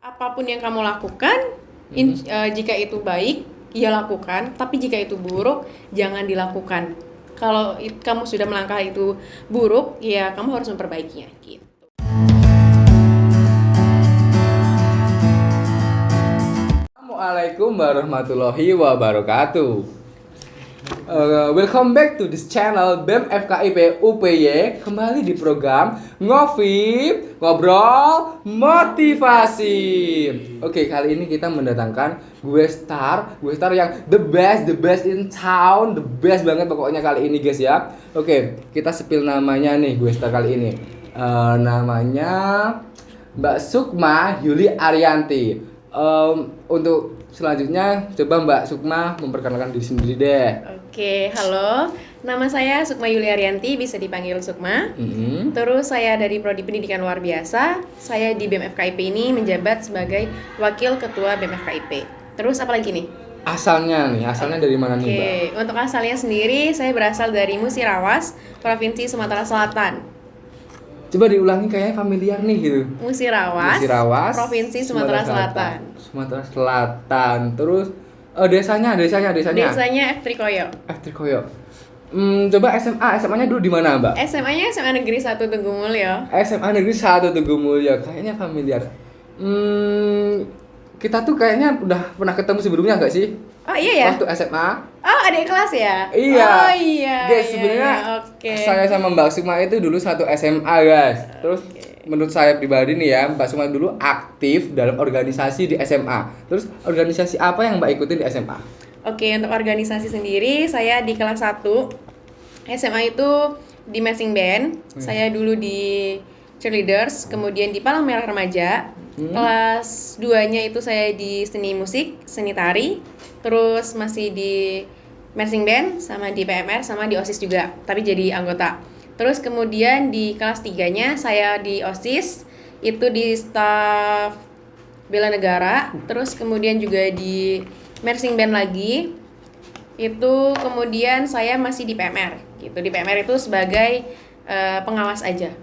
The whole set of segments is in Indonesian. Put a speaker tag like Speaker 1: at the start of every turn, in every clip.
Speaker 1: Apapun yang kamu lakukan, jika itu baik, ya lakukan. Tapi jika itu buruk, jangan dilakukan. Kalau kamu sudah melangkah itu buruk, ya kamu harus memperbaikinya. Gitu.
Speaker 2: Assalamualaikum warahmatullahi wabarakatuh. Welcome back to this channel BEM FKIP UPY. Kembali di program Ngobrol Motivasi. Oke, kali ini kita mendatangkan gue star yang the best in town, the best banget pokoknya kali ini guys ya. Oke, kita spill namanya nih gue star kali ini. Namanya Mbak Sukma Yuli Arianti. Untuk selanjutnya coba Mbak Sukma memperkenalkan diri sendiri deh.
Speaker 1: Oke, halo. Nama saya Sukma Yuli Arianti, bisa dipanggil Sukma. Terus saya dari Prodi Pendidikan Luar Biasa. Saya di BEM FKIP ini menjabat sebagai Wakil Ketua BEM FKIP. Terus apa lagi nih?
Speaker 2: Asalnya dari mana nih Mbak?
Speaker 1: Oke, untuk asalnya sendiri saya berasal dari Musirawas, Provinsi Sumatera Selatan.
Speaker 2: Coba diulangi kayaknya familiar nih gitu.
Speaker 1: Musirawas, Provinsi Sumatera Selatan.
Speaker 2: Sumatera Selatan. Terus desanya.
Speaker 1: Desanya Eftrikoyo.
Speaker 2: Coba SMA-nya dulu di mana, Mbak?
Speaker 1: SMA-nya SMA Negeri 1 Tugu Mulyo.
Speaker 2: SMA Negeri 1 Tugu Mulyo. Kayaknya familiar. Kita tuh kayaknya udah pernah ketemu sebelumnya nggak sih?
Speaker 1: Oh iya ya?
Speaker 2: Waktu SMA.
Speaker 1: Oh, adik kelas ya?
Speaker 2: Iya.
Speaker 1: Oh iya.
Speaker 2: Guys, sebenarnya saya sama Mbak Sukma itu dulu satu SMA, guys. Terus menurut saya pribadi nih ya, Mbak Sukma dulu aktif dalam organisasi di SMA. Terus organisasi apa yang Mbak ikutin di SMA?
Speaker 1: Oke, untuk organisasi sendiri saya di kelas 1 SMA itu di marching band. Saya dulu di cheerleaders, kemudian di Palang Merah Remaja. Kelas 2-nya itu saya di seni musik, seni tari. Terus masih di marching band, sama di PMR, sama di OSIS juga, tapi jadi anggota. Terus kemudian di kelas 3-nya saya di OSIS, itu di staf bela negara. Terus kemudian juga di marching band lagi. Itu kemudian saya masih di PMR gitu. Di PMR itu sebagai pengawas aja.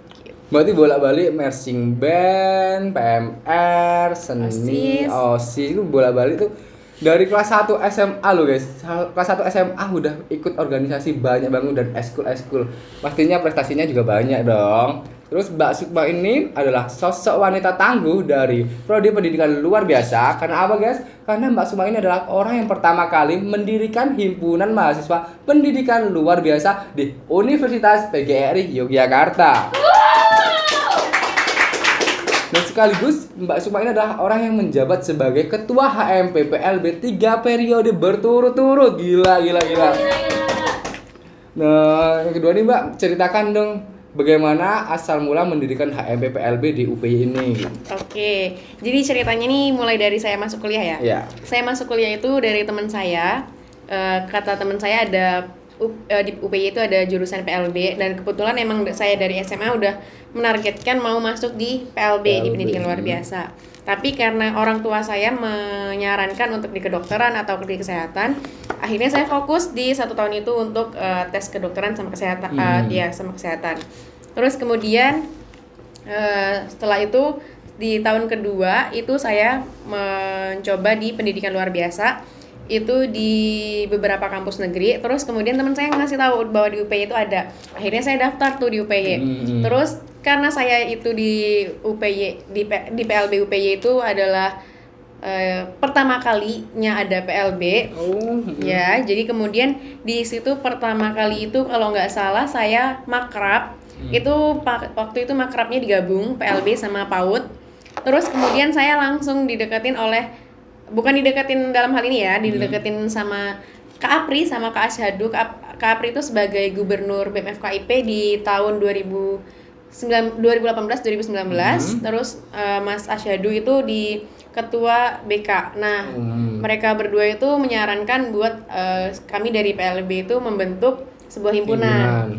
Speaker 2: Berarti bolak-balik marching band, PMR, seni, OSIS itu bolak-balik tuh dari kelas 1 SMA loh guys. Kelas 1 SMA udah ikut organisasi banyak banget dan eskul. Pastinya prestasinya juga banyak dong. Terus Mbak Sukma ini adalah sosok wanita tangguh dari Prodi Pendidikan Luar Biasa. Karena apa guys? Karena Mbak Sukma ini adalah orang yang pertama kali mendirikan himpunan mahasiswa pendidikan luar biasa di Universitas PGRI Yogyakarta. Dan sekaligus Mbak Sukma ini adalah orang yang menjabat sebagai Ketua HMP PLB 3 periode berturut-turut. Gila. Nah, yang kedua nih Mbak, ceritakan dong bagaimana asal mula mendirikan HMP PLB di UPY ini.
Speaker 1: Oke, jadi ceritanya nih mulai dari saya masuk kuliah ya.
Speaker 2: Iya.
Speaker 1: Saya masuk kuliah itu dari teman saya. Kata teman saya ada di UPY itu ada jurusan PLB, dan kebetulan emang saya dari SMA udah menargetkan mau masuk di PLB di pendidikan luar biasa. Tapi karena orang tua saya menyarankan untuk di kedokteran atau di kesehatan, akhirnya saya fokus di 1 tahun itu untuk tes kedokteran sama kesehatan. Sama kesehatan. Terus kemudian setelah itu di tahun kedua itu saya mencoba di pendidikan luar biasa. Itu di beberapa kampus negeri. Terus kemudian teman saya ngasih tahu bahwa di UPY itu ada. Akhirnya saya daftar tuh di UPY. Terus karena saya itu di UPY di PLB UPY itu adalah pertama kalinya ada PLB. Ya, jadi kemudian di situ pertama kali itu kalau nggak salah saya makrab. Itu waktu itu makrabnya digabung PLB sama PAUD. Terus kemudian saya langsung dideketin bukan dideketin dalam hal ini ya, dideketin sama Kak Apri sama Kak Asyhadu. Kak Apri itu sebagai gubernur BEM FKIP di tahun 2018-2019. Terus Mas Asyhadu itu di ketua BK. Nah, mereka berdua itu menyarankan buat kami dari PLB itu membentuk sebuah himpunan.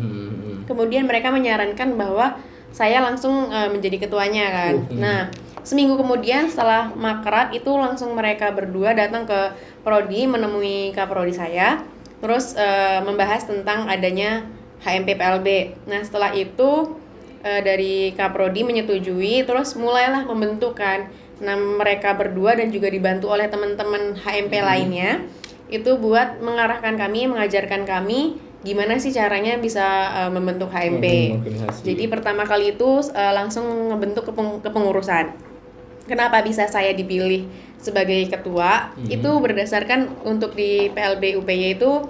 Speaker 1: Kemudian mereka menyarankan bahwa saya langsung menjadi ketuanya kan. Nah, seminggu kemudian setelah makrab itu langsung mereka berdua datang ke Prodi, menemui Kak Prodi saya, terus membahas tentang adanya HMP PLB. Nah, setelah itu dari Kak Prodi menyetujui, terus mulailah membentukkan Nah, mereka berdua dan juga dibantu oleh teman-teman HMP lainnya itu buat mengarahkan kami, mengajarkan kami gimana sih caranya bisa membentuk HMP.
Speaker 2: Organisasi.
Speaker 1: Jadi pertama kali itu langsung ngebentuk kepengurusan. Kenapa bisa saya dipilih sebagai ketua? Itu berdasarkan untuk di PLB UPY itu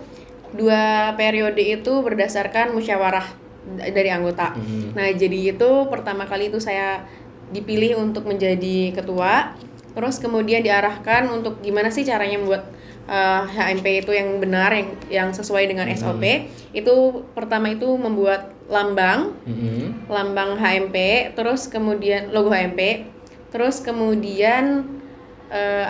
Speaker 1: 2 periode itu berdasarkan musyawarah dari anggota. Nah, jadi itu pertama kali itu saya dipilih untuk menjadi ketua, terus kemudian diarahkan untuk gimana sih caranya membuat HMP itu yang benar, yang sesuai dengan SOP. Itu pertama itu membuat lambang HMP, terus kemudian logo HMP, terus kemudian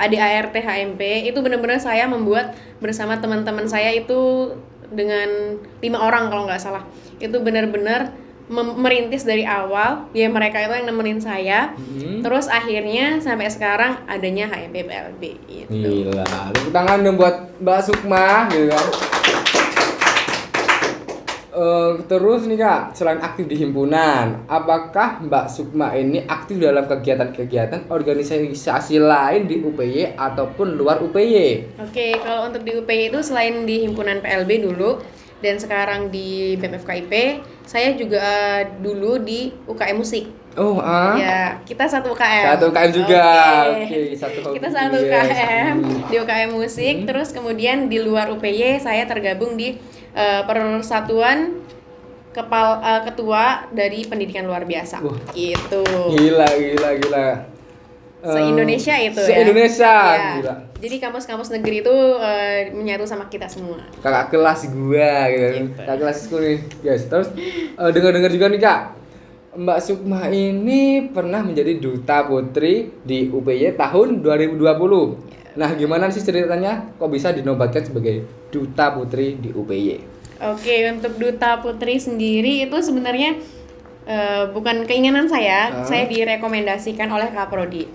Speaker 1: ADART HMP. Itu benar-benar saya membuat bersama teman-teman saya itu dengan 5 orang kalau nggak salah. Itu benar-benar merintis dari awal, ya mereka itu yang nemenin saya. Terus akhirnya sampai sekarang adanya HMP PLB gitu.
Speaker 2: Gila, tepuk tangan dong buat Mbak Sukma gitu kan. Terus nih Kak, selain aktif di himpunan, apakah Mbak Sukma ini aktif dalam kegiatan-kegiatan organisasi lain di UPY ataupun luar UPY?
Speaker 1: Oke, kalau untuk di UPY itu selain di himpunan PLB dulu dan sekarang di BMFKIP, saya juga dulu di UKM musik. Ya, kita satu UKM.
Speaker 2: Satu UKM juga.
Speaker 1: Oke,
Speaker 2: satu
Speaker 1: kita satu UKM di UKM musik. Terus kemudian di luar UPY saya tergabung di Persatuan Ketua dari Pendidikan Luar Biasa. Gitu.
Speaker 2: Gila.
Speaker 1: Se-Indonesia itu ya.
Speaker 2: Se-Indonesia.
Speaker 1: Ya.
Speaker 2: Gila.
Speaker 1: Jadi kampus-kampus negeri itu menyatu sama kita semua.
Speaker 2: Kakak kelas gua gitu. Kakak kelasku nih, guys. Terus dengar-dengar juga nih Kak, Mbak Sukma ini pernah menjadi duta putri di UPY tahun 2020. Nah, gimana sih ceritanya kok bisa dinobatkan sebagai duta putri di UPY?
Speaker 1: Oke, untuk duta putri sendiri itu sebenarnya bukan keinginan saya direkomendasikan oleh Kaprodi.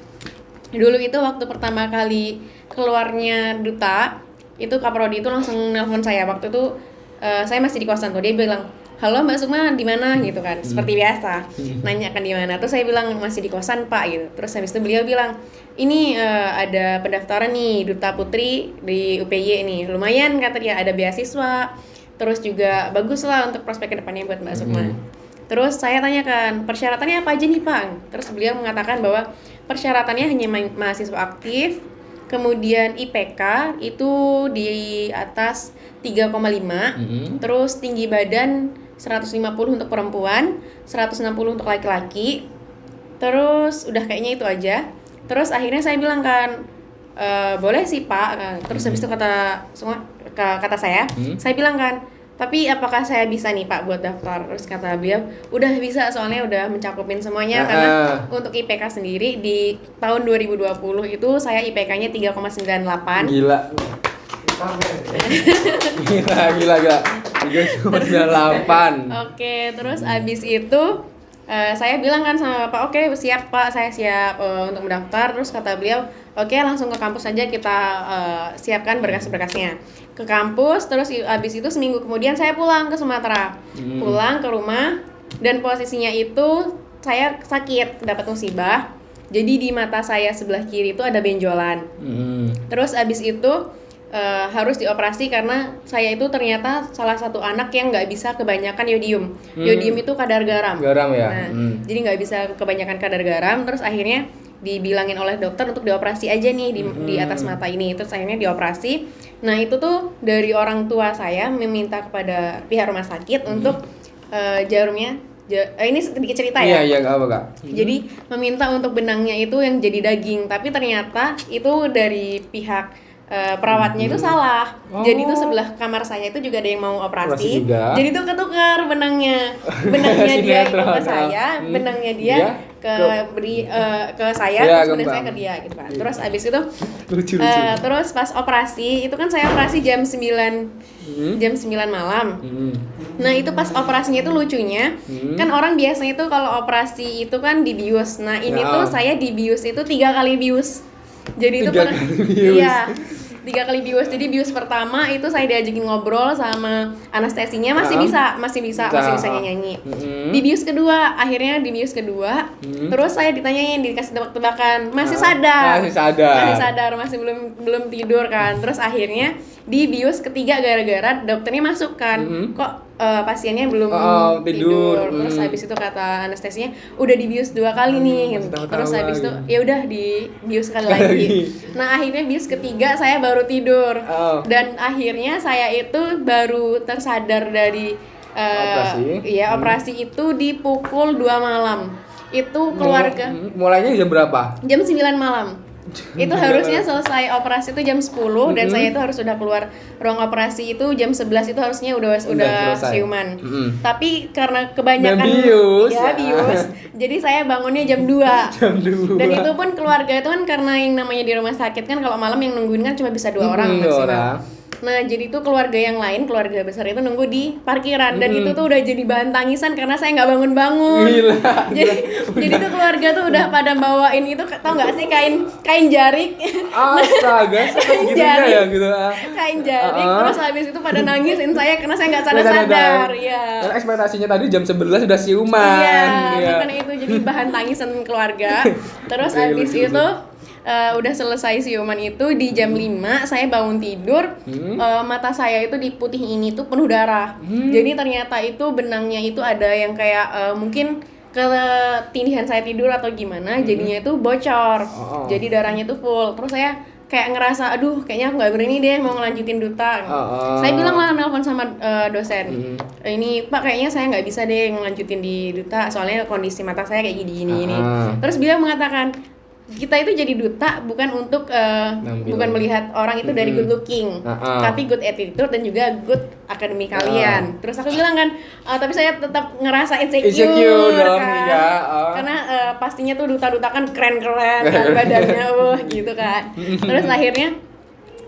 Speaker 1: Dulu itu waktu pertama kali keluarnya duta, itu Kaprodi itu langsung nelpon saya. Waktu itu saya masih di kosan tuh, dia bilang, "Halo Mbak Sukma, di mana?" gitu kan. Seperti biasa. Nanya kan di mana. Terus saya bilang masih di kosan, Pak gitu. Terus habis itu beliau bilang, "Ini ada pendaftaran nih duta putri di UPY nih. Lumayan," kata dia, "ada beasiswa. Terus juga bagus lah untuk prospek kedepannya buat Mbak Sukma." Terus saya tanyakan, "Persyaratannya apa aja nih Pak?" Terus beliau mengatakan bahwa persyaratannya hanya mahasiswa aktif, kemudian IPK itu di atas 3,5, terus tinggi badan 150 untuk perempuan, 160 untuk laki-laki. Terus udah kayaknya itu aja. Terus akhirnya saya bilang kan, boleh sih Pak. Terus habis itu kata saya bilang kan, "Tapi apakah saya bisa nih Pak buat daftar?" Terus kata beliau, "Udah bisa, soalnya udah mencakupin semuanya." Karena untuk IPK sendiri di tahun 2020 itu saya IPK-nya 3,98.
Speaker 2: Gila. Gila. 3,98.
Speaker 1: Oke, terus abis itu saya bilang kan sama Bapak, "Oke, siap Pak, saya siap untuk mendaftar." Terus kata beliau, "Oke, langsung ke kampus saja kita siapkan berkas-berkasnya." Ke kampus, terus abis itu seminggu kemudian saya pulang ke Sumatera. Pulang ke rumah, dan posisinya itu saya sakit, dapat musibah. Jadi di mata saya sebelah kiri itu ada benjolan. Terus abis itu harus dioperasi karena saya itu ternyata salah satu anak yang nggak bisa kebanyakan yodium. Yodium itu kadar garam.
Speaker 2: Garam ya.
Speaker 1: Nah, jadi nggak bisa kebanyakan kadar garam. Terus akhirnya dibilangin oleh dokter untuk dioperasi aja nih di atas mata ini. Terus akhirnya dioperasi. Nah itu tuh dari orang tua saya meminta kepada pihak rumah sakit untuk jarumnya. Ini sedikit cerita ya.
Speaker 2: Iya nggak apa Kak.
Speaker 1: Jadi meminta untuk benangnya itu yang jadi daging, tapi ternyata itu dari pihak perawatnya itu salah. Jadi itu sebelah kamar saya itu juga ada yang mau operasi. Jadi itu ketukar benangnya dia itu ke saya, benangnya dia ke saya, terus benang saya ke dia gitu kan. Terus abis itu lucu. Terus pas operasi itu kan saya operasi jam 9 malam. Nah itu pas operasinya itu lucunya kan orang biasanya itu kalau operasi itu kan dibius. Nah ini tuh saya dibius itu 3 kali bius. Jadi itu
Speaker 2: 3 kali bius.
Speaker 1: Iya. 3 3 kali bius. Jadi bius pertama itu saya diajakin ngobrol sama anestesinya masih bisa nyanyi. Di bius kedua, akhirnya di bius kedua, terus saya ditanyain, dikasih tebak-tebakan, masih sadar, masih belum tidur kan. Terus akhirnya di bius ketiga gara-gara dokternya masuk kan, kok pasiennya belum tidur. Terus habis itu kata anestesinya udah di bius 2 kali nih. Terus habis itu ya udah di bius sekali lagi. Nah akhirnya bius ketiga saya baru tidur dan akhirnya saya itu baru tersadar dari operasi itu di pukul 2 malam. Itu keluarga
Speaker 2: mulainya jam berapa?
Speaker 1: Jam 9 malam. Itu harusnya selesai operasi itu jam 10 dan saya itu harus sudah keluar ruang operasi itu jam 11 itu harusnya udah siuman. Tapi karena kebanyakan bius, jadi saya bangunnya jam 2. Dan itu pun keluarga itu kan karena yang namanya di rumah sakit kan kalau malam yang nungguin kan cuma bisa 2 orang maksimal. Nah jadi itu keluarga yang lain, keluarga besar itu nunggu di parkiran dan itu tuh udah jadi bahan tangisan karena saya nggak bangun-bangun. Jadi tuh keluarga tuh udah pada bawain itu, tau nggak sih kain jarik?
Speaker 2: Astaga, kain jarik.
Speaker 1: Kain jarik. Terus habis itu pada nangisin saya karena saya nggak sadar. Iya.
Speaker 2: Karena ekspektasinya tadi jam 11 sudah siuman.
Speaker 1: Iya. Makanya itu jadi bahan tangisan keluarga. Terus habis itu udah selesai siuman itu di jam 5 saya bangun tidur, mata saya itu di putih ini tuh penuh darah. Jadi ternyata itu benangnya itu ada yang kayak mungkin ketindihan saya tidur atau gimana, jadinya itu bocor. Jadi darahnya itu full. Terus saya kayak ngerasa aduh kayaknya aku nggak berani deh mau ngelanjutin duta. Saya bilang lah nelpon sama dosen, ini Pak kayaknya saya nggak bisa deh ngelanjutin di duta soalnya kondisi mata saya kayak gini. Terus beliau mengatakan kita itu jadi duta bukan untuk bukan melihat orang itu dari good looking, tapi good attitude dan juga good akademik kalian. Terus aku bilang kan, tapi saya tetap ngerasa insecure dong, kan? Karena pastinya tuh duta-duta kan keren-keren kan badannya, gitu kan. Terus akhirnya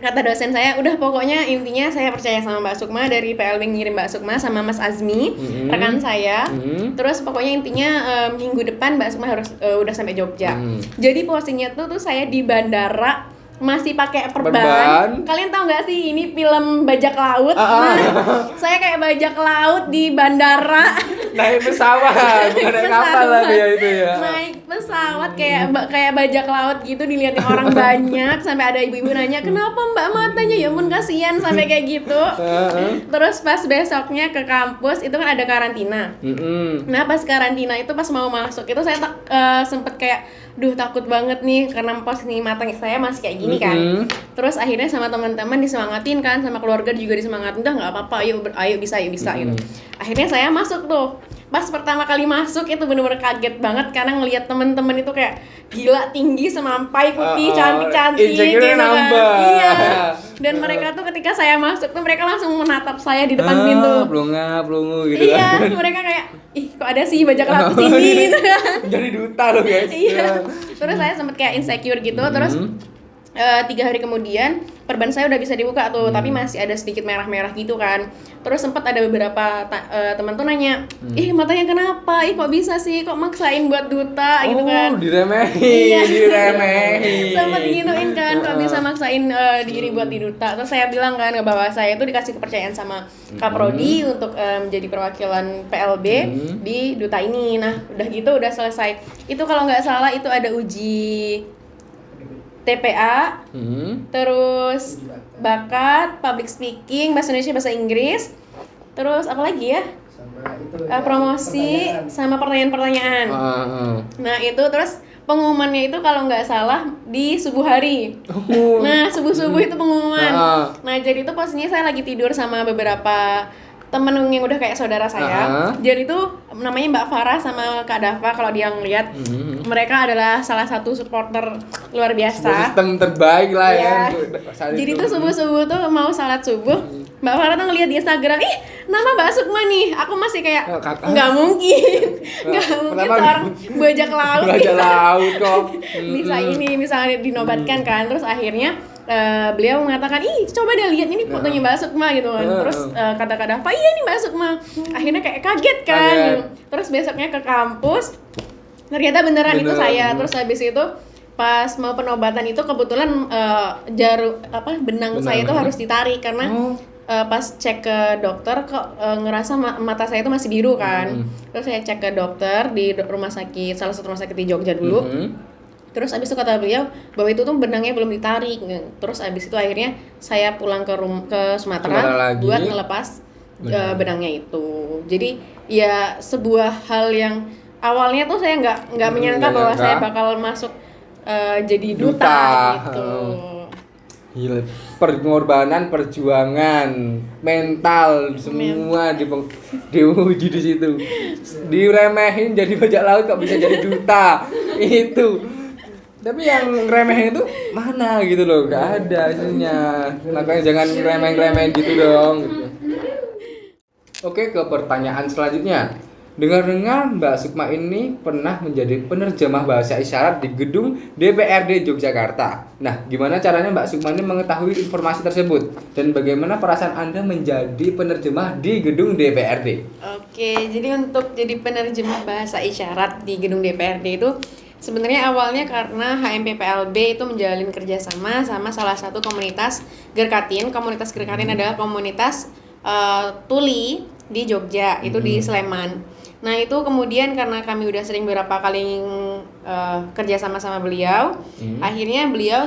Speaker 1: kata dosen saya, udah pokoknya intinya saya percaya sama Mbak Sukma, dari PLB ngirim Mbak Sukma sama Mas Azmi, rekan saya. Terus pokoknya intinya minggu depan Mbak Sukma harus udah sampai Jogja. Jadi posisinya tuh saya di bandara masih pakai perban. Kalian tahu nggak sih ini film Bajak Laut? Nah, saya kayak bajak laut di bandara.
Speaker 2: Naik pesawat, bukan naik kapal lagi ya itu ya.
Speaker 1: Naik pesawat kayak bajak laut gitu, dilihatin orang banyak sampai ada ibu-ibu nanya kenapa Mbak matanya, ya ampun kasihan sampai kayak gitu. Terus pas besoknya ke kampus itu kan ada karantina. Nah pas karantina itu pas mau masuk itu saya sempet kayak takut banget nih karena posisi mata saya masih kayak gini kan. Terus akhirnya sama teman-teman disemangatin kan, sama keluarga juga disemangatin, udah nggak apa-apa, ayo bisa gitu. Akhirnya saya masuk tuh. Pas pertama kali masuk itu bener-bener kaget banget karena ngelihat teman-teman itu kayak gila tinggi semampai putih cantik-cantik gitu kan. Iya. Dan mereka tuh ketika saya masuk tuh mereka langsung menatap saya di depan pintu.
Speaker 2: Pelungu gitu
Speaker 1: kan. Iya, mereka kayak ih kok ada sih bajak laut di sini gitu kan.
Speaker 2: Jadi duta loh guys.
Speaker 1: Iya. Terus saya sempet kayak insecure gitu. Terus 3 hari kemudian perban saya udah bisa dibuka tuh, tapi masih ada sedikit merah-merah gitu kan. Terus sempat ada beberapa teman tuh nanya, ih matanya kenapa? Ih kok bisa sih? Kok maksain buat duta gitu kan?
Speaker 2: Diremehin.
Speaker 1: Sempat digituin kan, kok bisa maksain diri buat di duta. Terus saya bilang kan bahwa saya itu dikasih kepercayaan sama Kaprodi untuk menjadi perwakilan PLB di duta ini. Nah udah gitu udah selesai. Itu kalau nggak salah itu ada uji TPA, terus bakat, public speaking, bahasa Indonesia, bahasa Inggris, terus apa lagi ya? Promosi sama pertanyaan-pertanyaan. Nah itu terus pengumumannya itu kalau nggak salah di subuh hari. Nah subuh itu pengumuman. Nah jadi itu posisinya saya lagi tidur sama beberapa temen yang udah kayak saudara saya. Jadi itu namanya Mbak Farah sama Kak Dava, kalau dia ngeliat mereka adalah salah satu supporter luar biasa.
Speaker 2: Sistem terbaik lah ya.
Speaker 1: Jadi tuh subuh tuh mau salat subuh, Mbak Farah tuh ngeliat di Instagram, ih nama Mbak Sukma nih. Aku masih kayak nggak mungkin seorang bajak laut
Speaker 2: kok
Speaker 1: bisa ini misalnya dinobatkan kan. Terus akhirnya beliau mengatakan, ih coba deh lihat ini fotonya Mbak Sukma gitu kan. Terus kata Kak Dava, iya nih Mbak Sukma. Akhirnya kayak kaget kan. Terus besoknya ke kampus ternyata beneran itu saya. Terus habis itu pas mau penobatan itu kebetulan benang saya itu harus ditarik karena pas cek ke dokter kok ngerasa mata saya itu masih biru kan. Terus saya cek ke dokter di salah satu rumah sakit di Jogja dulu. Terus abis itu kata beliau bahwa itu tuh benangnya belum ditarik. Terus abis itu akhirnya saya pulang ke Sumatera buat ngelepas benangnya itu. Jadi ya sebuah hal yang awalnya tuh saya nggak menyangka bahwa saya bakal masuk jadi duta gitu.
Speaker 2: Gila, pengorbanan, perjuangan, mental semua diuji di situ. Diremehin jadi bajak laut kok bisa jadi duta. Itu. Tapi yang remehin itu mana gitu loh, gak ada hasilnya. Makanya jangan remeh-remehin gitu dong gitu. Oke, ke pertanyaan selanjutnya. Dengar-dengar Mbak Sukma ini pernah menjadi penerjemah bahasa isyarat di gedung DPRD Yogyakarta. Nah, gimana caranya Mbak Sukma ini mengetahui informasi tersebut? Dan bagaimana perasaan Anda menjadi penerjemah di gedung DPRD?
Speaker 1: Oke, jadi untuk jadi penerjemah bahasa isyarat di gedung DPRD itu sebenarnya awalnya karena HMPPLB itu menjalin kerjasama sama salah satu komunitas Gerkatin. Komunitas Gerkatin adalah komunitas tuli di Jogja, itu di Sleman. Nah itu kemudian karena kami udah sering beberapa kali kerja sama beliau, akhirnya beliau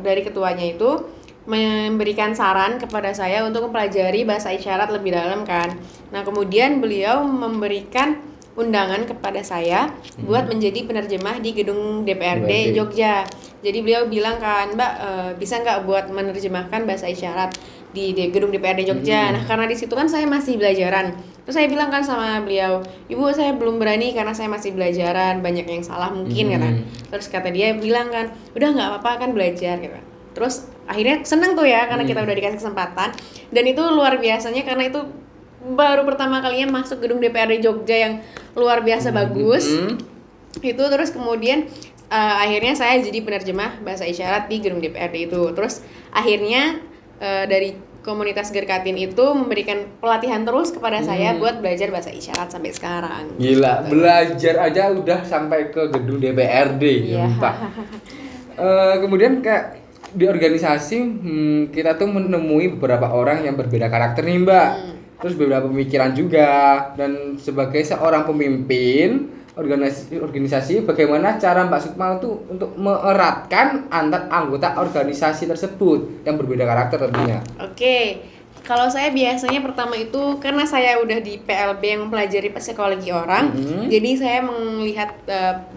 Speaker 1: dari ketuanya itu memberikan saran kepada saya untuk mempelajari bahasa isyarat lebih dalam kan. Nah kemudian beliau memberikan undangan kepada saya buat menjadi penerjemah di gedung DPRD Jogja. Jadi beliau bilang kan, Mbak bisa nggak buat menerjemahkan bahasa isyarat di gedung DPRD Jogja. Nah karena di situ kan saya masih belajaran. Terus saya bilang kan sama beliau, Ibu saya belum berani karena saya masih belajaran, banyak yang salah mungkin kan. Terus kata dia bilang kan, udah nggak apa-apa kan belajar gitu. Terus akhirnya seneng tuh ya karena kita udah dikasih kesempatan. Dan itu luar biasanya karena itu baru pertama kalinya masuk gedung DPRD Jogja yang luar biasa bagus. Itu terus kemudian akhirnya saya jadi penerjemah bahasa isyarat di gedung DPRD itu. Terus akhirnya dari komunitas Gerkatin itu memberikan pelatihan terus kepada saya buat belajar bahasa isyarat sampai sekarang.
Speaker 2: Gila, gitu. Belajar aja udah sampai ke gedung DPRD. Kemudian kayak di organisasi kita tuh menemui beberapa orang yang berbeda karakter nih Mbak. Terus beberapa pemikiran juga, dan sebagai seorang pemimpin organisasi bagaimana cara Mbak Sukma itu untuk mengeratkan antar anggota organisasi tersebut yang berbeda karakter tentunya? Oke.
Speaker 1: Kalau saya biasanya pertama itu karena saya udah di PLB yang mempelajari psikologi orang, jadi saya melihat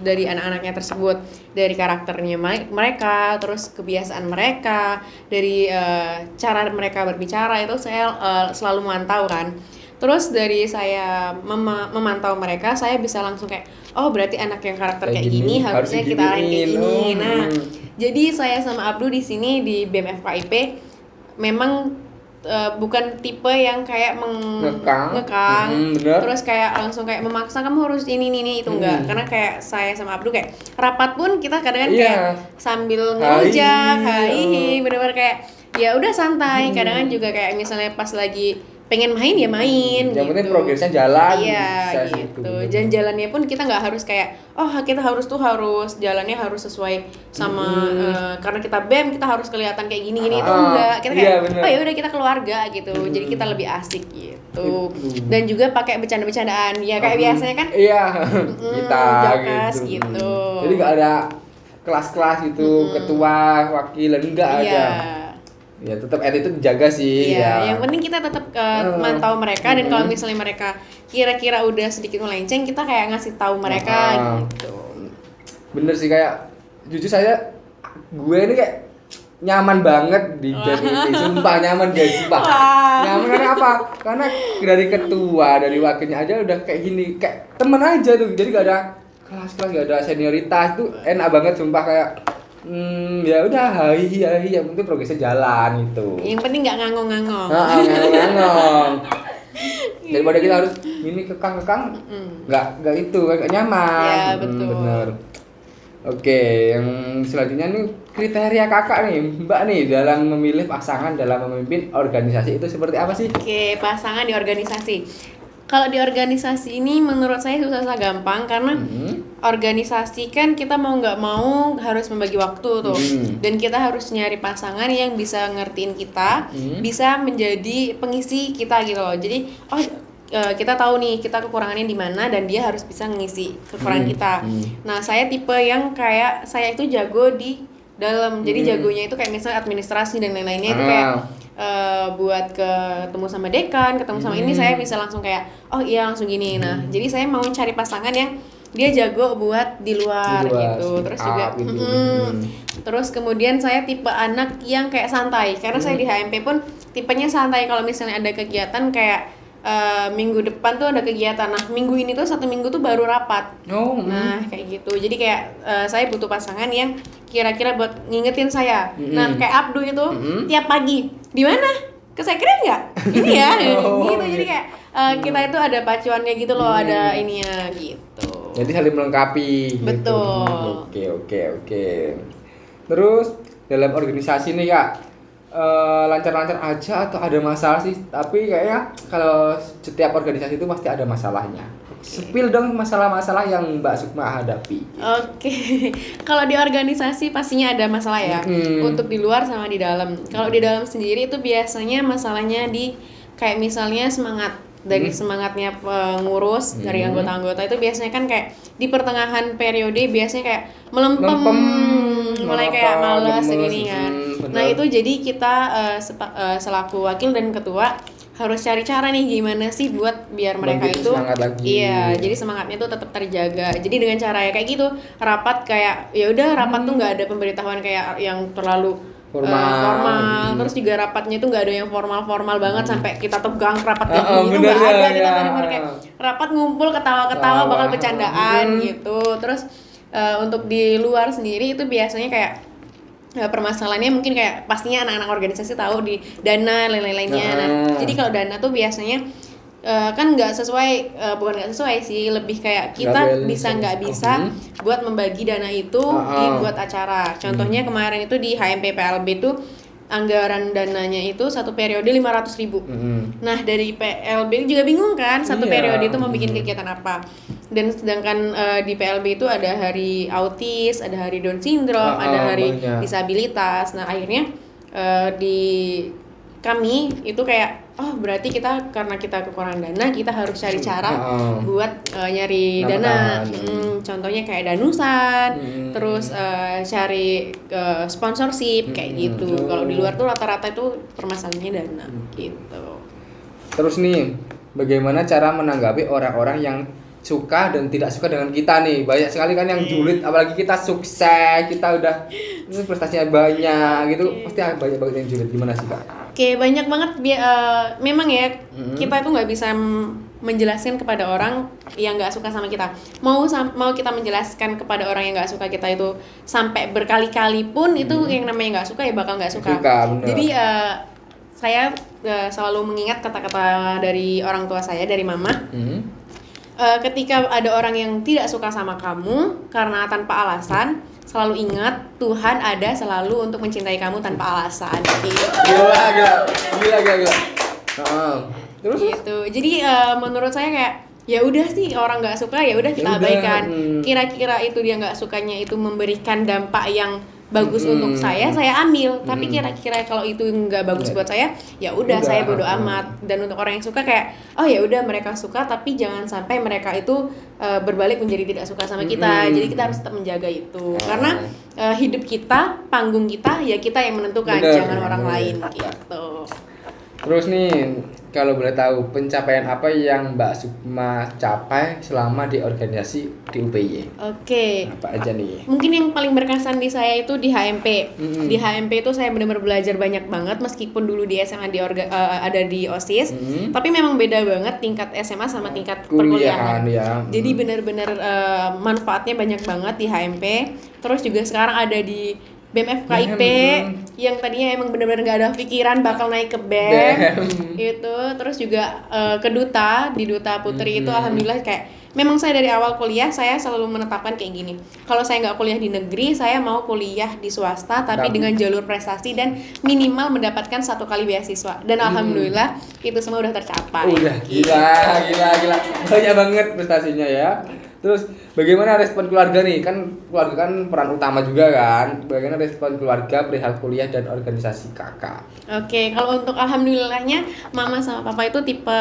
Speaker 1: dari anak-anaknya tersebut, dari karakternya mereka, terus kebiasaan mereka, dari cara mereka berbicara itu saya selalu memantau kan. Terus dari saya memantau mereka, saya bisa langsung kayak, oh berarti anak yang karakter kayak gini harusnya kita arahin kayak gini. Nah, jadi saya sama Abdu di sini di BEM FKIP memang bukan tipe yang kayak ngekang terus kayak langsung kayak memaksa kamu harus ini itu enggak, karena kayak saya sama Abdu kayak rapat pun kita kadang-kadang kayak sambil ngelujak, bener-bener kayak ya udah santai, kadang-kadang juga kayak misalnya pas lagi pengen main ya main
Speaker 2: yang penting progresnya jalan
Speaker 1: gitu. Dan jalannya pun kita nggak harus kayak kita harus jalannya harus sesuai sama karena kita BEM kita harus kelihatan kayak gini itu enggak, kita kayak ya udah kita keluarga gitu, jadi kita lebih asik gitu. Dan juga pakai bercanda-bercandaan ya kayak biasanya kan
Speaker 2: kita gitu. Jadi nggak ada kelas-kelas gitu, ketua wakil enggak ada. Ya tetap attitude dijaga sih.
Speaker 1: Yang penting kita tetap mantau mereka, dan kalau misalnya mereka kira-kira udah sedikit melenceng, kita kayak ngasih tahu mereka gitu.
Speaker 2: Bener sih, kayak jujur gue ini kayak nyaman banget di BEM ini, sumpah nyaman guys, sumpah. Nyaman karena apa? Karena dari ketua, dari wakilnya aja udah kayak gini, kayak temen aja tuh. Jadi gak ada kelas-kelas, gak ada senioritas, tuh enak banget sumpah kayak ya udah hai yang penting progresnya jalan gitu.
Speaker 1: Yang penting nggak ngangong-ngangong.
Speaker 2: Daripada kita harus ini kekang nggak itu nggak nyaman.
Speaker 1: Ya betul.
Speaker 2: Bener. Oke, yang selanjutnya nih kriteria kakak nih Mbak nih dalam memilih pasangan dalam memimpin organisasi itu seperti apa sih?
Speaker 1: Oke, pasangan di organisasi. Kalau di organisasi ini menurut saya susah gampang karena organisasi kan kita mau nggak mau harus membagi waktu tuh, dan kita harus nyari pasangan yang bisa ngertiin kita, bisa menjadi pengisi kita gitu loh. Jadi kita tahu nih kita kekurangannya di mana dan dia harus bisa ngisi kekurangan kita. Nah, saya tipe yang kayak saya itu jago di dalam, jadi jagonya itu kayak misalnya administrasi dan lain-lainnya itu kayak buat ketemu sama dekan, ketemu sama ini saya bisa langsung kayak oh iya langsung gini. Nah, jadi saya mau cari pasangan yang dia jago buat di luar gitu. Terus juga terus kemudian saya tipe anak yang kayak santai karena saya di HMP pun tipenya santai. Kalau misalnya ada kegiatan kayak minggu depan tuh ada kegiatan, nah minggu ini tuh 1 minggu tuh baru rapat. Nah kayak gitu, jadi kayak saya butuh pasangan yang kira-kira buat ngingetin saya. Nah kayak Abdu itu tiap pagi di mana? Ke saya kira nggak? Ini ya, gitu. Jadi kayak kita itu ada pacuannya gitu loh, ada ininya gitu.
Speaker 2: Jadi saling melengkapi.
Speaker 1: Betul.
Speaker 2: Gitu. Oke. Terus dalam organisasi nih Kak, lancar-lancar aja atau ada masalah sih? Tapi kayaknya kalau setiap organisasi itu pasti ada masalahnya. Spill dong masalah-masalah yang Mbak Sukma hadapi.
Speaker 1: Oke. Kalau di organisasi pastinya ada masalah ya. Untuk di luar sama di dalam. Kalau di dalam sendiri itu biasanya masalahnya di kayak misalnya semangat. Dari semangatnya pengurus, dari anggota-anggota itu biasanya kan kayak di pertengahan periode biasanya kayak melempem mulai kayak malas segini kan. Nah itu jadi kita selaku wakil dan ketua harus cari cara nih gimana sih buat biar mereka
Speaker 2: Bangkitin
Speaker 1: itu
Speaker 2: semangat lagi.
Speaker 1: Iya, jadi semangatnya tuh tetap terjaga. Jadi dengan cara ya kayak gitu, rapat kayak ya udah rapat tuh nggak ada pemberitahuan kayak yang terlalu formal. Terus juga rapatnya tuh nggak ada yang formal banget sampai kita tegang rapat kayak gini, itu nggak ada. Kita benar-benar kayak rapat ngumpul ketawa-ketawa bakal bercandaan gitu. Terus untuk di luar sendiri itu biasanya kayak permasalahannya mungkin kayak pastinya anak-anak organisasi tahu di dana lain-lainnya. Nah, jadi kalau dana tuh biasanya kan nggak sesuai, bukan nggak sesuai sih, lebih kayak kita bisa nggak bisa buat membagi dana itu dibuat acara. Contohnya kemarin itu di HMP PLB tuh anggaran dananya itu satu periode 500.000. Nah dari PLB juga bingung kan satu periode itu mau bikin kegiatan apa. Dan sedangkan di PLB itu ada hari autis, ada hari Down syndrome, ada hari disabilitas. Nah akhirnya di kami itu kayak berarti kita karena kita kekurangan dana kita harus cari cara buat nyari dana. Contohnya kayak danusan, terus cari sponsorship kayak gitu. Kalau di luar tuh rata-rata itu permasalahannya dana gitu.
Speaker 2: Terus nih, bagaimana cara menanggapi orang-orang yang suka dan tidak suka dengan kita nih? Banyak sekali kan yang julid, apalagi kita sukses, kita udah prestasinya banyak gitu, pasti banyak banget yang julid. Gimana sih Kak?
Speaker 1: Oke, banyak banget memang ya kita itu nggak bisa menjelaskan kepada orang yang nggak suka sama kita. Mau kita menjelaskan kepada orang yang nggak suka kita itu sampai berkali-kali pun itu yang namanya nggak suka ya bakal nggak suka. Jadi saya selalu mengingat kata-kata dari orang tua saya, dari mama. Ketika ada orang yang tidak suka sama kamu karena tanpa alasan, selalu ingat Tuhan ada selalu untuk mencintai kamu tanpa alasan. Gila. Terus gitu. Jadi menurut saya kayak ya udah sih orang nggak suka ya udah kita abaikan. Kira-kira itu dia nggak sukanya itu memberikan dampak yang bagus untuk saya ambil. Tapi kira-kira kalau itu nggak bagus buat saya, ya udah saya bodo amat. Dan untuk orang yang suka kayak oh ya udah mereka suka, tapi jangan sampai mereka itu berbalik menjadi tidak suka sama kita. Jadi kita harus tetap menjaga itu. Karena hidup kita, panggung kita, ya kita yang menentukan, jangan orang lain gitu.
Speaker 2: Terus nih, kalau boleh tahu pencapaian apa yang Mbak Sukma capai selama di organisasi di UPY? Oke. Apa aja nih?
Speaker 1: Mungkin yang paling berkesan di saya itu di HMP. Di HMP itu saya benar-benar belajar banyak banget, meskipun dulu di SMA ada di OSIS, tapi memang beda banget tingkat SMA sama tingkat perkuliahan. Ya. Jadi benar-benar manfaatnya banyak banget di HMP. Terus juga sekarang ada di BEM FKIP yang tadinya emang benar-benar nggak ada pikiran bakal naik ke BEM itu. Terus juga ke Duta, di Duta Putri itu alhamdulillah kayak memang saya dari awal kuliah saya selalu menetapkan kayak gini, kalau saya nggak kuliah di negeri saya mau kuliah di swasta tapi dengan jalur prestasi dan minimal mendapatkan 1 kali beasiswa. Dan alhamdulillah itu semua udah tercapai.
Speaker 2: Udah gila banyak banget prestasinya ya. Terus bagaimana respon keluarga nih? Kan keluarga kan peran utama juga kan. Bagaimana respon keluarga perihal kuliah dan organisasi kakak?
Speaker 1: Oke, kalau untuk alhamdulillahnya mama sama papa itu tipe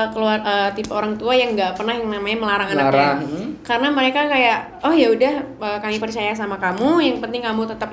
Speaker 1: orang tua yang nggak pernah yang namanya melarang anaknya. Karena mereka kayak oh ya udah kami percaya sama kamu, yang penting kamu tetap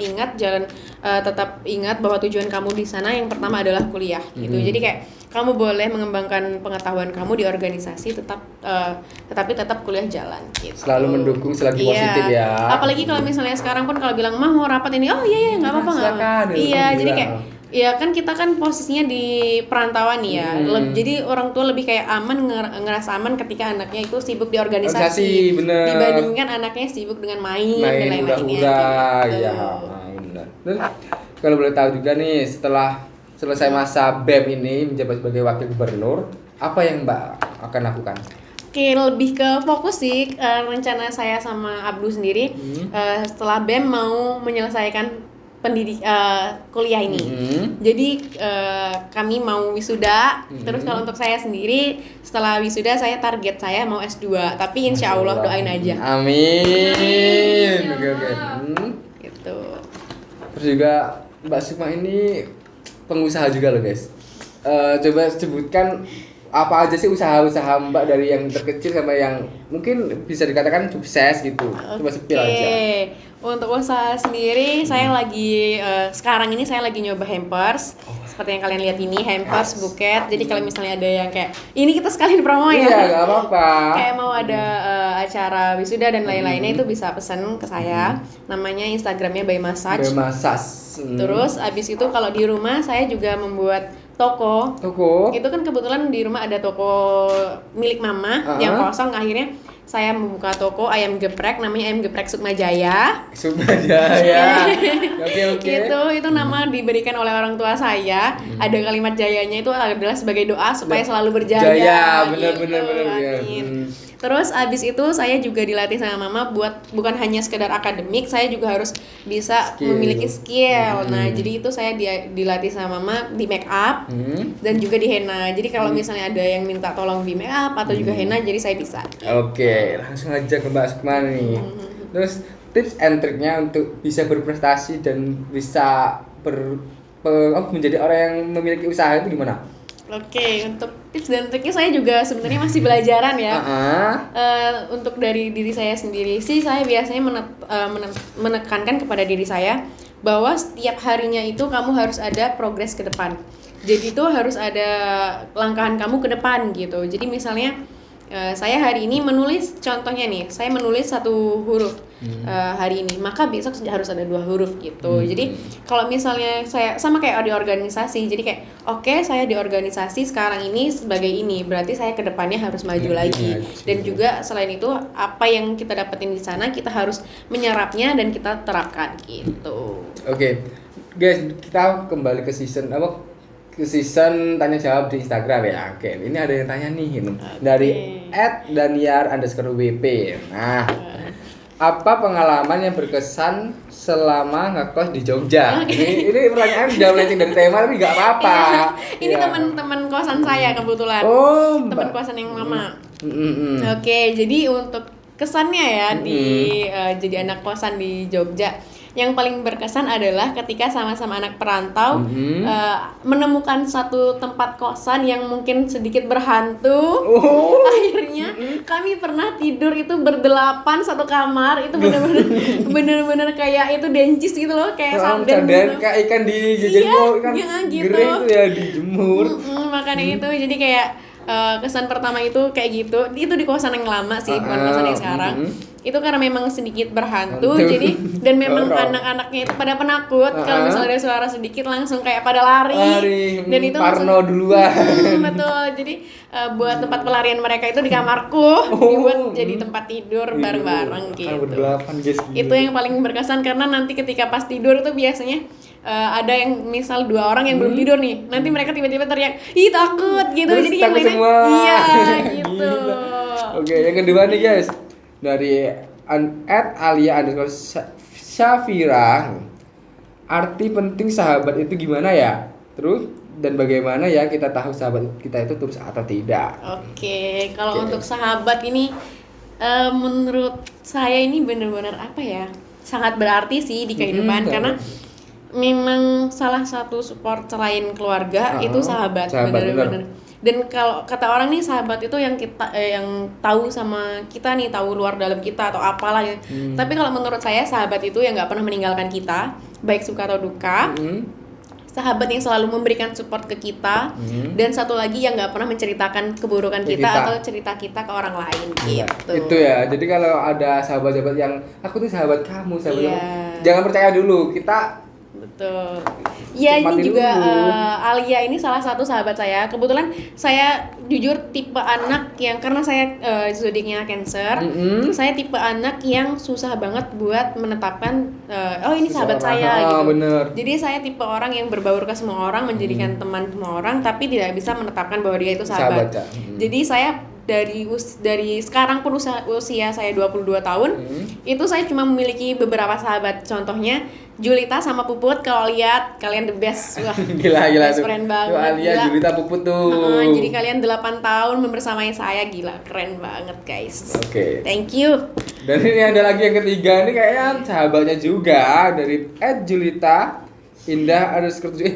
Speaker 1: ingat bahwa tujuan kamu di sana yang pertama adalah kuliah gitu. Jadi kayak kamu boleh mengembangkan pengetahuan kamu di organisasi tetapi tetap kuliah jalan gitu.
Speaker 2: Selalu mendukung selagi positif ya.
Speaker 1: Apalagi kalau misalnya sekarang pun kalau bilang mah mau rapat ini, oh iya nggak apa-apa nggak. Iya, jadi kayak ya kan kita kan posisinya di perantauan nih ya. Jadi orang tua lebih kayak aman, ngerasa aman ketika anaknya itu sibuk di organisasi dibandingkan anaknya sibuk dengan main dan lain-lainnya.
Speaker 2: Ya, benar. Terus kalau boleh tahu juga nih, setelah selesai masa BEM ini menjabat sebagai wakil gubernur, apa yang Mbak akan lakukan?
Speaker 1: Oke, lebih ke fokus sih rencana saya sama Abdu sendiri setelah BEM mau menyelesaikan kuliah ini. Jadi kami mau wisuda. Terus kalau untuk saya sendiri setelah wisuda saya target saya mau S2. Tapi insya Allah doain aja.
Speaker 2: Amin. Oke.
Speaker 1: Gitu.
Speaker 2: Terus juga Mbak Sukma ini pengusaha juga loh guys. Coba sebutkan apa aja sih usaha-usaha Mbak dari yang terkecil sampai yang mungkin bisa dikatakan sukses gitu. Coba sepil aja.
Speaker 1: Untuk usaha sendiri saya lagi sekarang ini saya lagi nyoba hampers. Seperti yang kalian lihat ini hampers buket. Jadi kalau misalnya ada yang kayak ini kita sekalian promo ya.
Speaker 2: Iya, enggak apa-apa.
Speaker 1: Kayak mau ada acara wisuda dan lain-lainnya itu bisa pesen ke saya. Namanya Instagramnya By Massage. Terus abis itu kalau di rumah saya juga membuat toko. Itu kan kebetulan di rumah ada toko milik mama yang kosong, akhirnya saya membuka toko ayam geprek, namanya Ayam Geprek Sukma Jaya. Oke. Itu nama diberikan oleh orang tua saya. Ada kalimat jayanya itu adalah sebagai doa supaya selalu berjaya.
Speaker 2: Benar.
Speaker 1: Terus abis itu saya juga dilatih sama mama buat bukan hanya sekedar akademik, saya juga harus bisa memiliki skill. Nah, jadi itu saya dilatih sama mama di make up dan juga di henna. Jadi kalau misalnya ada yang minta tolong di make up atau juga henna, jadi saya bisa.
Speaker 2: Oke, langsung aja ke Mbak Sukma nih. Terus tips and triknya untuk bisa berprestasi dan bisa menjadi orang yang memiliki usaha itu gimana?
Speaker 1: Oke, untuk tips dan triknya saya juga sebenarnya masih belajaran ya. Untuk dari diri saya sendiri sih, saya biasanya menekankan kepada diri saya bahwa setiap harinya itu kamu harus ada progres ke depan. Jadi itu harus ada langkahan kamu ke depan gitu. Jadi misalnya saya hari ini menulis, contohnya nih, saya menulis 1 huruf hari ini, maka besok harus ada 2 huruf gitu. Jadi kalau misalnya saya sama kayak di organisasi, jadi kayak oke, saya di organisasi sekarang ini sebagai ini, berarti saya ke depannya harus maju lagi. Dan juga selain itu apa yang kita dapetin di sana kita harus menyerapnya dan kita terapkan gitu. Oke,
Speaker 2: guys, kita kembali ke season tanya jawab di Instagram ya. Oke, ini ada yang tanya nih dari @daniar_wp. Nah, apa pengalaman yang berkesan selama ngekos di Jogja? Ini pertanyaan jauh lenceng dari tema tapi nggak apa-apa.
Speaker 1: Ini teman-teman kosan saya kebetulan. Teman kosan yang lama. Oke, jadi untuk kesannya ya di jadi anak kosan di Jogja, yang paling berkesan adalah ketika sama-sama anak perantau menemukan satu tempat kosan yang mungkin sedikit berhantu. Akhirnya kami pernah tidur itu berdelapan satu kamar, itu bener-bener kayak itu dencis gitu loh, kayak sarden gitu.
Speaker 2: Kayak ikan ikan
Speaker 1: gitu.
Speaker 2: Itu ya dijemur.
Speaker 1: Makanya itu jadi kayak kesan pertama itu kayak gitu. Itu di kosan yang lama sih, bukan kosan yang sekarang. Itu karena memang sedikit berhantu, jadi dan memang anak-anaknya itu pada penakut. Kalau misalnya ada suara sedikit langsung kayak pada lari. Dan itu
Speaker 2: Parno duluan.
Speaker 1: Betul. Jadi buat tempat pelarian mereka itu di kamarku, dibuat jadi tempat tidur bareng-bareng gitu. Itu yang paling berkesan karena nanti ketika pas tidur itu biasanya ada yang misal 2 orang yang belum tidur nih, nanti mereka tiba-tiba teriak, ih takut gitu.
Speaker 2: Terus
Speaker 1: jadi yang lainnya iya gitu.
Speaker 2: Oke, yang kedua nih guys, dari @alia_syafira, arti penting sahabat itu gimana ya? Terus dan bagaimana ya kita tahu sahabat kita itu tulus atau tidak?
Speaker 1: Oke, kalau untuk sahabat ini Menurut saya ini benar-benar apa ya? Sangat berarti sih di kehidupan karena memang salah satu support selain keluarga itu sahabat bener-bener. Dan kalau kata orang nih sahabat itu yang kita yang tahu sama kita nih, tahu luar dalam kita atau apalah ya. Tapi kalau menurut saya sahabat itu yang nggak pernah meninggalkan kita, baik suka atau duka. Sahabat yang selalu memberikan support ke kita, dan satu lagi yang nggak pernah menceritakan keburukan kita atau cerita kita ke orang lain gitu.
Speaker 2: Itu ya. Jadi kalau ada sahabat-sahabat yang aku tuh sahabat kamu, kamu, jangan percaya dulu. Kita
Speaker 1: betul. Ya ini juga Alia ini salah satu sahabat saya. Kebetulan saya jujur tipe anak yang karena saya zodiaknya Cancer, saya tipe anak yang susah banget buat menetapkan oh ini sahabat saya gitu.
Speaker 2: Bener.
Speaker 1: Jadi saya tipe orang yang berbaur ke semua orang, menjadikan teman semua orang, tapi tidak bisa menetapkan bahwa dia itu sahabat. Jadi saya dari sekarang pun usia saya 22 tahun, itu saya cuma memiliki beberapa sahabat. Contohnya Julita sama Puput, kalau lihat kalian the best. Wah,
Speaker 2: gila
Speaker 1: best
Speaker 2: tuh.
Speaker 1: friend banget.
Speaker 2: Tuh Alia, Julita, Puput tuh.
Speaker 1: Jadi kalian 8 tahun membersamai saya, gila, keren banget guys.
Speaker 2: Oke.
Speaker 1: Thank you.
Speaker 2: Dan ini ada lagi yang ketiga, ini kayaknya sahabatnya juga dari @Julita Indah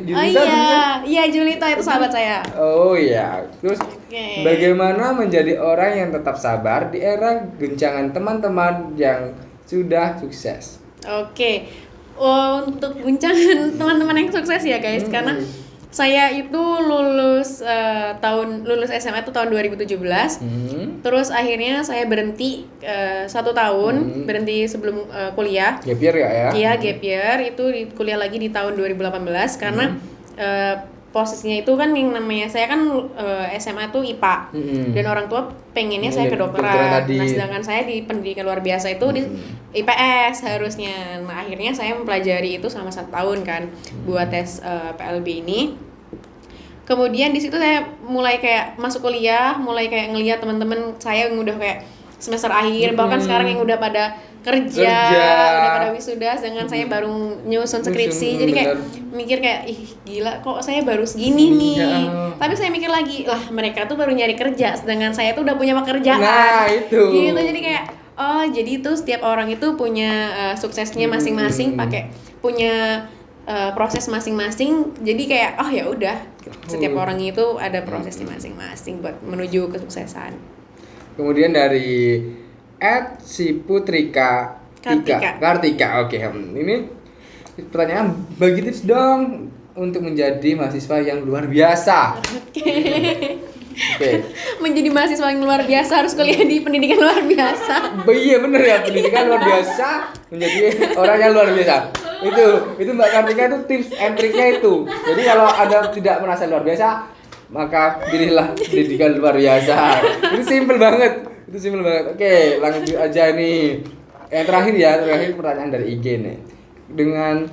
Speaker 2: Julita.
Speaker 1: Iya Julita itu sahabat saya.
Speaker 2: Oh iya. Terus bagaimana menjadi orang yang tetap sabar di era guncangan teman-teman yang sudah sukses?
Speaker 1: Oke. Untuk guncangan teman-teman yang sukses ya guys, karena saya itu lulus SMA itu tahun 2017. Terus akhirnya saya berhenti 1 tahun, berhenti sebelum kuliah.
Speaker 2: Gap year ya?
Speaker 1: Iya, gap year itu kuliah lagi di tahun 2018 karena posisinya itu kan yang namanya saya kan SMA tuh IPA dan orang tua pengennya saya kedokteran. Nah, sedangkan saya di pendidikan luar biasa itu di IPS harusnya. Nah, akhirnya saya mempelajari itu selama 1 tahun kan buat tes PLB ini. Kemudian di situ saya mulai kayak masuk kuliah, mulai kayak ngelihat teman-teman saya yang udah kayak semester akhir, bahkan sekarang yang udah pada kerja, udah pada wisuda, sedangkan saya baru nyusun skripsi. Jadi kayak mikir kayak ih gila kok saya baru segini nih. Tapi saya mikir lagi, lah mereka tuh baru nyari kerja, sedangkan saya tuh udah punya pekerjaan.
Speaker 2: Nah, itu.
Speaker 1: Gitu, jadi kayak jadi itu setiap orang itu punya suksesnya masing-masing, pakai punya proses masing-masing. Jadi kayak ya udah, setiap orang itu ada prosesnya masing-masing buat menuju kesuksesan.
Speaker 2: Kemudian dari @siputrika Kartika. Oke. Ini pertanyaan, bagi tips dong untuk menjadi mahasiswa yang luar biasa. Oke.
Speaker 1: Menjadi mahasiswa yang luar biasa harus kuliah di pendidikan luar biasa.
Speaker 2: Iya bener ya, pendidikan luar biasa menjadi orang yang luar biasa. Itu Mbak Kartika itu tips and triknya itu. Jadi kalau Anda tidak merasa luar biasa, maka pilihlah pendidikan luar biasa. Itu simple banget. Oke, lanjut aja nih. Yang terakhir pertanyaan dari IG nih. Dengan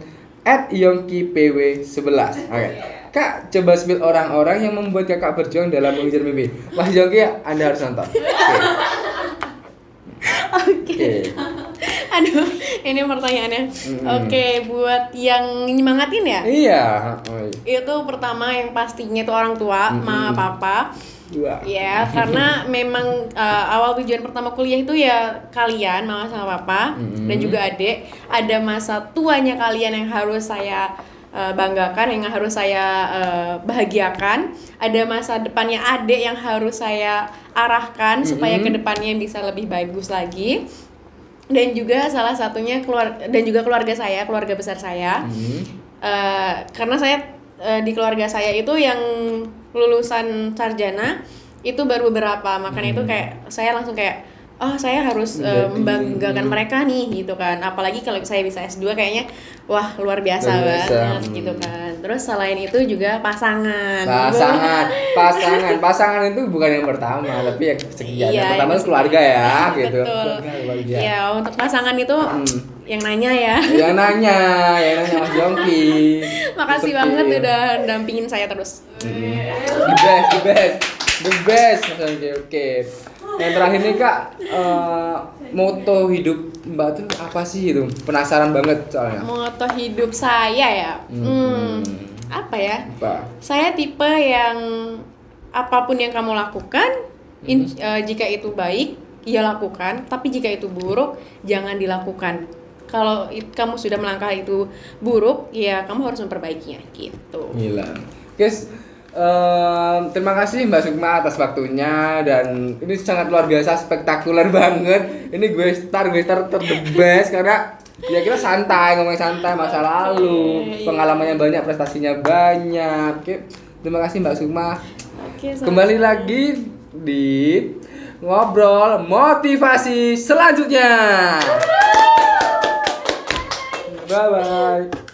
Speaker 2: @yongkipw11. Oke. Kak, coba spill orang-orang yang membuat kakak berjuang dalam mengejar mimpi. Mas Yongki, Anda harus nonton. Oke.
Speaker 1: Aduh, ini pertanyaannya. Oke, buat yang nyemangatin ya?
Speaker 2: Iya.
Speaker 1: Itu pertama yang pastinya itu orang tua, mama, papa. Ya, karena memang awal tujuan pertama kuliah itu ya kalian, mama sama papa, dan juga adik. Ada masa tuanya kalian yang harus saya banggakan, yang harus saya bahagiakan. Ada masa depannya adik yang harus saya arahkan supaya kedepannya bisa lebih bagus lagi. Dan juga salah satunya keluarga saya, keluarga besar saya. Karena saya di keluarga saya itu yang lulusan sarjana itu baru beberapa, makanya itu kayak saya langsung kayak saya harus membanggakan mereka nih gitu kan. Apalagi kalau saya bisa S2 kayaknya wah luar biasa banget gitu kan. Terus selain itu juga pasangan
Speaker 2: itu bukan yang pertama, tapi yang sekian. Yang pertama itu keluarga ya gitu.
Speaker 1: Betul. Ya, untuk pasangan itu yang nanya ya. Yang
Speaker 2: nanya Mas Yongki.
Speaker 1: Makasih banget udah dampingin saya terus.
Speaker 2: The best Mas Yongki. Oke. Yang terakhir nih Kak, moto hidup Mbak tuh apa sih itu? Penasaran banget soalnya.
Speaker 1: Moto hidup saya ya. Apa ya? Saya tipe yang apapun yang kamu lakukan, jika itu baik, ya lakukan, tapi jika itu buruk jangan dilakukan. Kalau kamu sudah melangkah itu buruk, ya kamu harus memperbaikinya gitu.
Speaker 2: Gila. Guys, terima kasih Mbak Sukma atas waktunya dan ini sangat luar biasa, spektakuler banget. Ini gue star ter the best karena ya kita santai, ngomong santai masa lalu, pengalamannya banyak, prestasinya banyak. Oke, terima kasih Mbak Sukma.
Speaker 1: Oke,
Speaker 2: Kembali lagi di ngobrol motivasi selanjutnya. Bye bye.